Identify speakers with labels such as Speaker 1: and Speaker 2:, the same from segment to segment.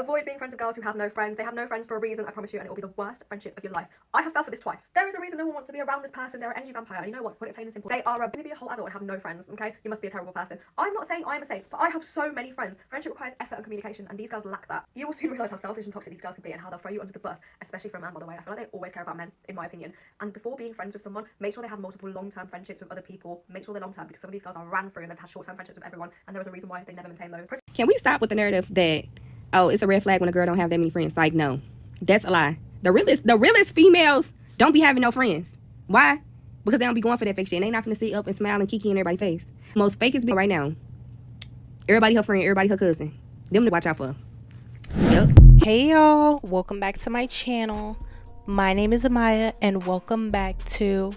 Speaker 1: Avoid being friends with girls who have no friends. They have no friends for a reason, I promise you, and it will be the worst friendship of your life. I have fell for this twice. There is a reason no one wants to be around this person. They're an energy vampire, and you know what? To put it plain and simple, they are gonna be a whole adult and have no friends, okay? You must be a terrible person. I'm not saying I'm a saint, but I have so many friends. Friendship requires effort and communication, and these girls lack that. You will soon realise how selfish and toxic these girls can be and how they'll throw you under the bus, especially for a man, by the way. I feel like they always care about men, in my opinion. And before being friends with someone, make sure they have multiple long-term friendships with other people. Make sure they're long-term, because some of these girls are ran through and they've had short-term friendships with everyone, and there is a reason why they never maintain those.
Speaker 2: Can we stop with the narrative that, oh, it's a red flag when a girl don't have that many friends? Like, no, that's a lie. The realest females don't be having no friends. Why? Because they don't be going for that fake shit, and they not finna sit up and smile and kiki in everybody's face. Most fakest be right now. Everybody her friend, everybody her cousin. Them to watch out for. Yep.
Speaker 3: Hey y'all, welcome back to my channel. My name is Amaya, and welcome back to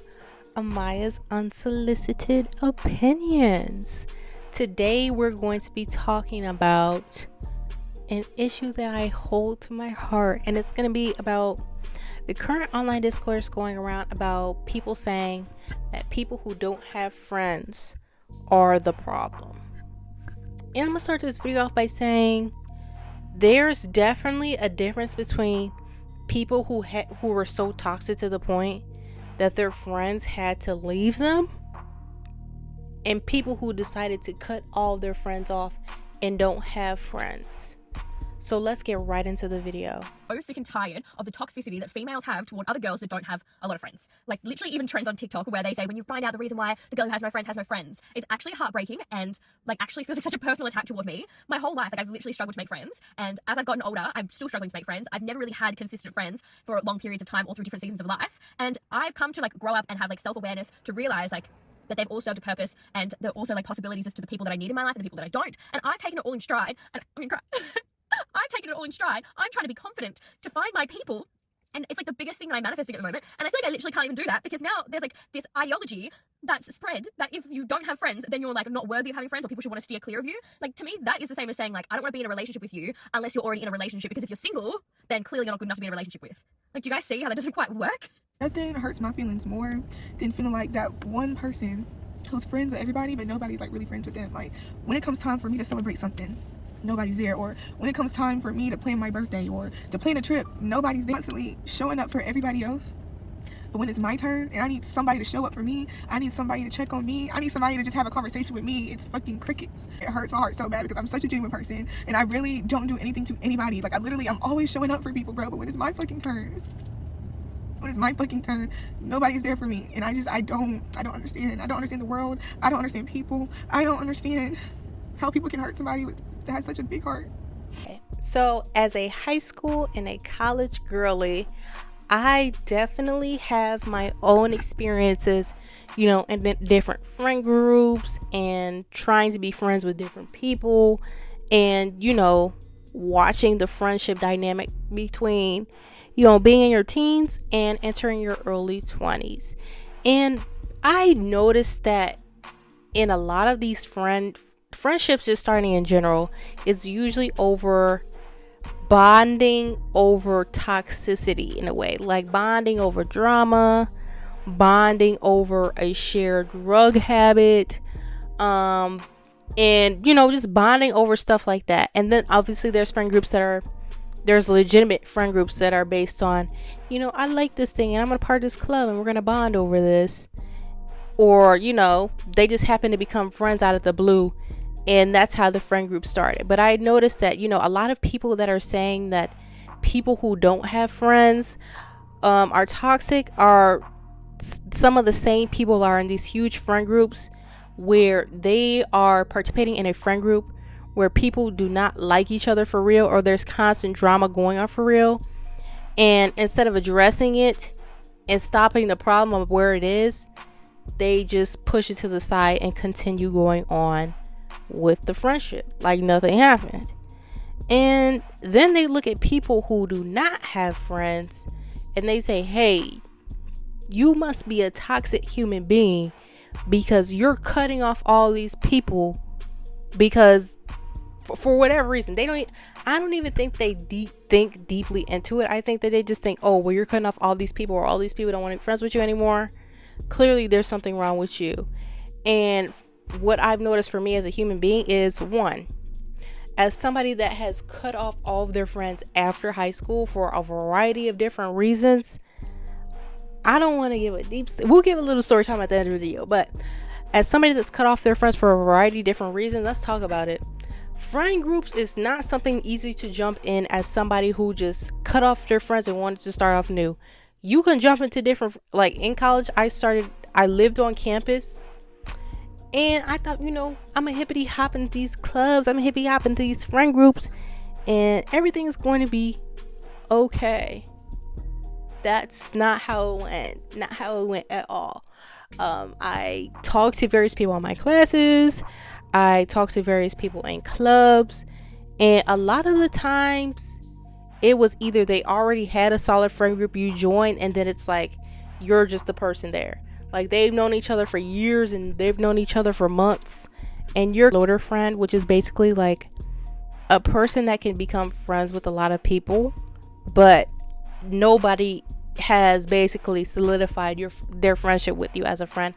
Speaker 3: Amaya's Unsolicited Opinions. Today we're going to be talking about an issue that I hold to my heart, and it's going to be about the current online discourse going around about people saying that people who don't have friends are the problem. And I'm going to start this video off by saying there's definitely a difference between people who were so toxic to the point that their friends had to leave them, and people who decided to cut all their friends off and don't have friends. So let's get right into the video.
Speaker 4: So sick and tired of the toxicity that females have toward other girls that don't have a lot of friends. Like literally even trends on TikTok where they say when you find out the reason why the girl who has no friends, it's actually heartbreaking and like actually feels like such a personal attack toward me. My whole life, like I've literally struggled to make friends, and as I've gotten older, I'm still struggling to make friends. I've never really had consistent friends for long periods of time or through different seasons of life, and I've come to like grow up and have like self-awareness to realize like that they've all served a purpose, and there are also like possibilities as to the people that I need in my life and the people that I don't, and I've taken it all in stride, and I mean I've taken it all in stride. I'm trying to be confident to find my people, and it's like the biggest thing that I'm manifesting at the moment, and I feel like I literally can't even do that because now there's like this ideology that's spread that if you don't have friends, then you're like not worthy of having friends, or people should want to steer clear of you. Like to me, that is the same as saying like I don't want to be in a relationship with you unless you're already in a relationship, because if you're single, then clearly you're not good enough to be in a relationship with. Like, do you guys see how that doesn't quite work?
Speaker 5: Nothing hurts my feelings more than feeling like that one person who's friends with everybody but nobody's like really friends with them. Like when it comes time for me to celebrate something, nobody's there. Or when it comes time for me to plan my birthday or to plan a trip, nobody's there. Constantly showing up for everybody else, but when it's my turn and I need somebody to show up for me, I need somebody to check on me, I need somebody to just have a conversation with me, it's fucking crickets. It hurts my heart so bad because I'm such a genuine person and I really don't do anything to anybody. Like I'm always showing up for people, bro, but when it's my fucking turn, nobody's there for me. And I don't understand. I don't understand the world. I don't understand people. I don't understand how people can hurt somebody that has such a big heart.
Speaker 3: Okay. So as a high school and a college girly, I definitely have my own experiences, you know, in different friend groups and trying to be friends with different people, and, you know, watching the friendship dynamic between, you know, being in your teens and entering your early 20s. And I noticed that in a lot of these friendships, just starting in general, it's usually over bonding over toxicity in a way, like bonding over drama, bonding over a shared drug habit, and, you know, just bonding over stuff like that. And then obviously there's legitimate friend groups that are based on, you know, I like this thing and I'm gonna part of this club and we're gonna bond over this, or, you know, they just happen to become friends out of the blue, and that's how the friend group started. But I noticed that, you know, a lot of people that are saying that people who don't have friends are toxic are some of the same people are in these huge friend groups where they are participating in a friend group where people do not like each other for real, or there's constant drama going on for real, and instead of addressing it and stopping the problem of where it is, they just push it to the side and continue going on with the friendship like nothing happened. And then they look at people who do not have friends and they say, hey, you must be a toxic human being because you're cutting off all these people because for whatever reason I don't even think they think deeply into it. I think that they just think, oh, well, you're cutting off all these people, or all these people don't want to be friends with you anymore. Clearly there's something wrong with you. And what I've noticed for me as a human being is, one, as somebody that has cut off all of their friends after high school for a variety of different reasons, I don't want to give a we'll give a little story time at the end of the video, but as somebody that's cut off their friends for a variety of different reasons, let's talk about it. Friend groups is not something easy to jump in as somebody who just cut off their friends and wanted to start off new. You can jump into different, like in college, I lived on campus, and I thought, I'm a hippity hop in these clubs, I'm a hippity hop in these friend groups, and everything is going to be okay. That's not how it went at all. I talked to various people in my classes, I talked to various people in clubs, and a lot of the times it was either they already had a solid friend group you joined, and then it's like you're just the person there. Like, they've known each other for years and they've known each other for months, and you're a floater friend, which is basically like a person that can become friends with a lot of people, but nobody has basically solidified their friendship with you as a friend.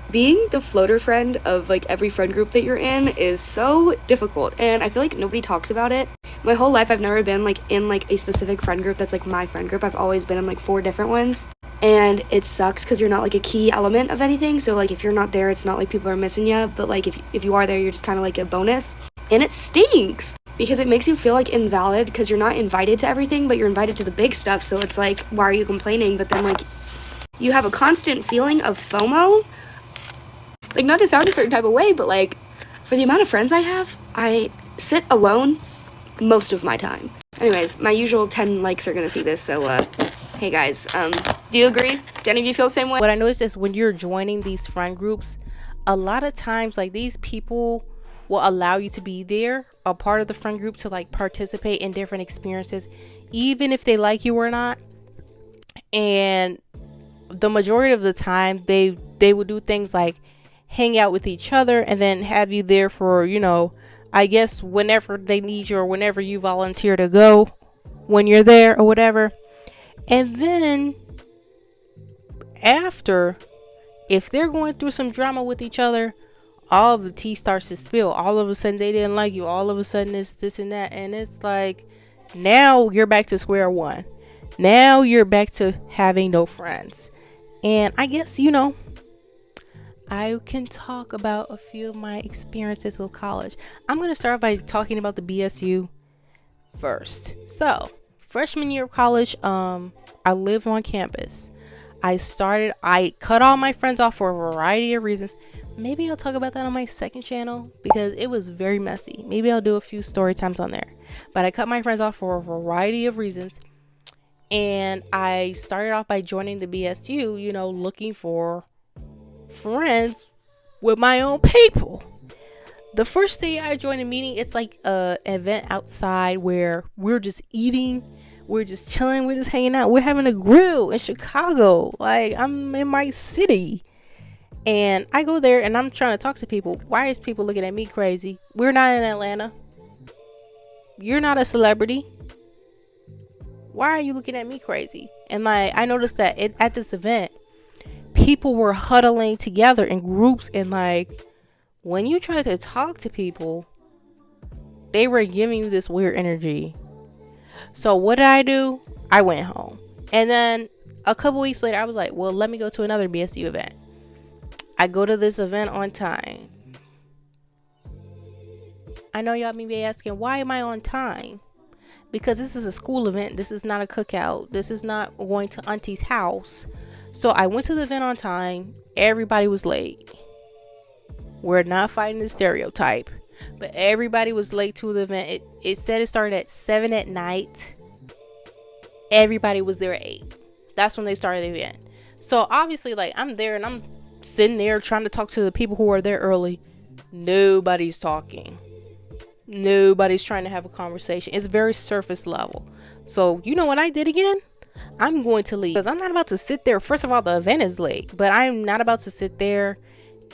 Speaker 6: Being the floater friend of like every friend group that you're in is so difficult, and I feel like nobody talks about it. My whole life I've never been like in like a specific friend group that's like my friend group. I've always been in like 4 different ones, and it sucks because you're not like a key element of anything. So like if you're not there, it's not like people are missing you, but like if you are there, you're just kind of like a bonus, and it stinks because it makes you feel like invalid because you're not invited to everything, but you're invited to the big stuff. So it's like, why are you complaining? But then like you have a constant feeling of FOMO, like not to sound a certain type of way, but like for the amount of friends I have, I sit alone most of my time. Anyways, my usual 10 likes are gonna see this, so hey guys, do you agree? Do any of you feel the same way?
Speaker 3: What I noticed is when you're joining these friend groups, a lot of times like these people will allow you to be there, a part of the friend group, to like participate in different experiences, even if they like you or not. And the majority of the time they will do things like hang out with each other and then have you there for, I guess whenever they need you or whenever you volunteer to go when you're there or whatever. And then after, if they're going through some drama with each other, all of the tea starts to spill. All of a sudden they didn't like you. All of a sudden it's this and that. And it's like, now you're back to square one. Now you're back to having no friends. And I guess, I can talk about a few of my experiences with college. I'm going to start by talking about the BSU first. So, freshman year of college, I lived on campus. I cut all my friends off for a variety of reasons. Maybe I'll talk about that on my second channel because it was very messy. Maybe I'll do a few story times on there. But I cut my friends off for a variety of reasons. And I started off by joining the BSU, looking for friends with my own people. The first day I joined a meeting, it's like an event outside where we're just eating, we're just chilling, we're just hanging out, we're having a grill in Chicago. Like, I'm in my city. And I go there and I'm trying to talk to people. Why is people looking at me crazy? We're not in Atlanta. You're not a celebrity. Why are you looking at me crazy? And like, I noticed that at this event, people were huddling together in groups, and like, when you try to talk to people, they were giving you this weird energy. So what did I do? I went home. And then a couple weeks later, I was like, well, let me go to another BSU event. I go to this event on time. I know y'all may be asking, why am I on time? Because this is a school event. This is not a cookout. This is not going to auntie's house. So I went to the event on time. Everybody was late. We're not fighting the stereotype, but everybody was late to the event. It said it started at 7 at night. Everybody was there at 8. That's when they started the event. So obviously, like, I'm there and I'm sitting there trying to talk to the people who are there early. Nobody's talking. Nobody's trying to have a conversation. It's very surface level. So you know what I did again? I'm going to leave because I'm not about to sit there. First of all, the event is late, but I'm not about to sit there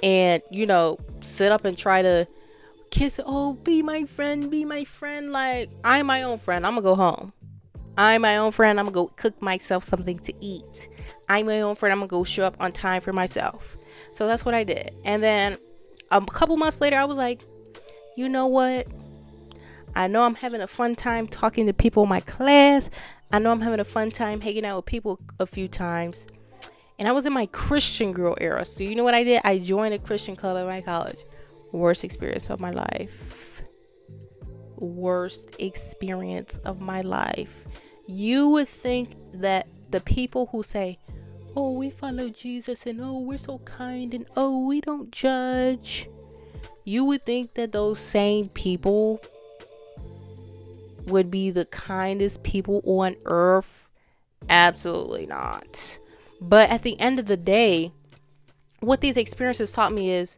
Speaker 3: and, sit up and try to kiss. Oh, be my friend, be my friend. Like, I'm my own friend. I'm gonna go home. I'm my own friend. I'm gonna go cook myself something to eat. I'm my own friend. I'm gonna go show up on time for myself. So that's what I did. And then a couple months later, I was like, you know what? I know I'm having a fun time talking to people in my class. I know I'm having a fun time hanging out with people a few times. And I was in my Christian girl era. So you know what I did? I joined a Christian club at my college. Worst experience of my life. Worst experience of my life. You would think that the people who say, oh, we follow Jesus, and oh, we're so kind, and oh, we don't judge, you would think that those same people would be the kindest people on earth. Absolutely not. But at the end of the day, what these experiences taught me is,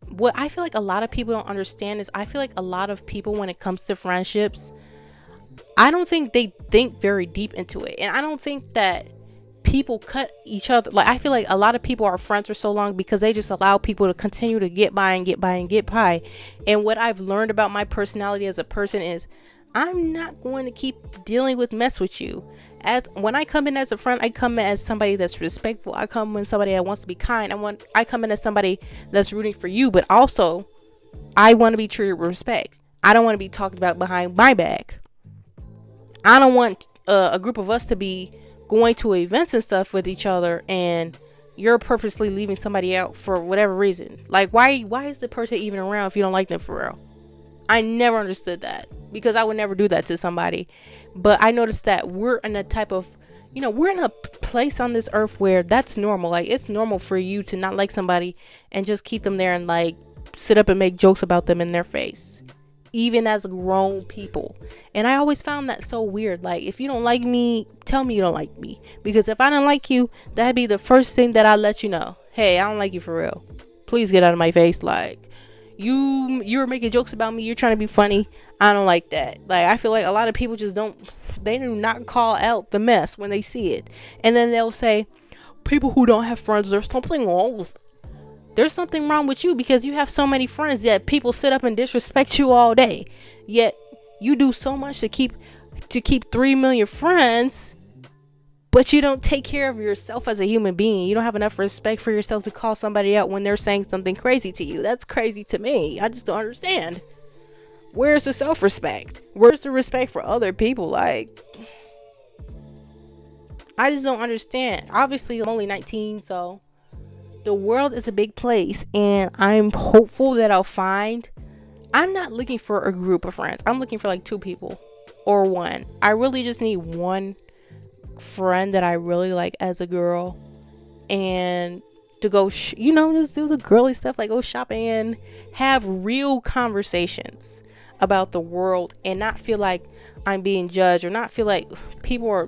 Speaker 3: what I feel like a lot of people don't understand is, I feel like a lot of people, when it comes to friendships, I don't think they think very deep into it. And I don't think that people cut each other. Like, I feel like a lot of people are friends for so long because they just allow people to continue to get by and get by and get by. And what I've learned about my personality as a person is, I'm not going to keep dealing with mess with you. As when I come in as a friend, I come in as somebody that's respectful. I come in somebody that wants to be kind. I come in as somebody that's rooting for you, but also I want to be treated with respect. I don't want to be talked about behind my back. I don't want a group of us to be going to events and stuff with each other, and you're purposely leaving somebody out for whatever reason. Like, why is the person even around if you don't like them for real? I never understood that, because I would never do that to somebody. But I noticed that we're in a type of, we're in a place on this earth where that's normal. Like, it's normal for you to not like somebody and just keep them there and like sit up and make jokes about them in their face, even as grown people. And I always found that so weird. Like, if you don't like me, tell me you don't like me, because if I don't like you, that'd be the first thing that I let you know. Hey, I don't like you for real. Please get out of my face. Like, you're making jokes about me, you're trying to be funny. I don't like that. Like, I feel like a lot of people just they do not call out the mess when they see it. And then they'll say, people who don't have friends, there's something wrong with them. There's something wrong with you because you have so many friends, yet people sit up and disrespect you all day. Yet you do so much to keep 3 million friends, but you don't take care of yourself as a human being. You don't have enough respect for yourself to call somebody out when they're saying something crazy to you. That's crazy to me. I just don't understand. Where's the self-respect? Where's the respect for other people? Like, I just don't understand. Obviously, I'm only 19, so the world is a big place, and I'm hopeful that I'm not looking for a group of friends. I'm looking for like 2 people or 1. I really just need 1 friend that I really like as a girl, and to go just do the girly stuff, like go shopping and have real conversations about the world, and not feel like I'm being judged, or not feel like people are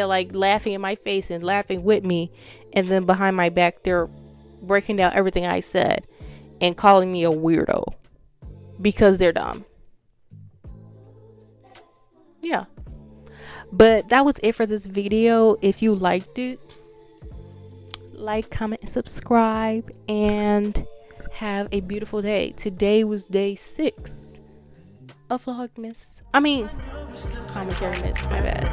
Speaker 3: like laughing in my face and laughing with me, and then behind my back they're breaking down everything I said and calling me a weirdo because they're dumb. Yeah. But that was it for this video. If you liked it, like, comment, and subscribe, and have a beautiful day. Today was day 6 of Vlogmas. Commentary miss, my bad.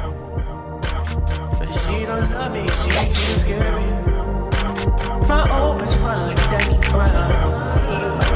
Speaker 7: But she don't love me, she too scary. My opens fun like Jackie Brown.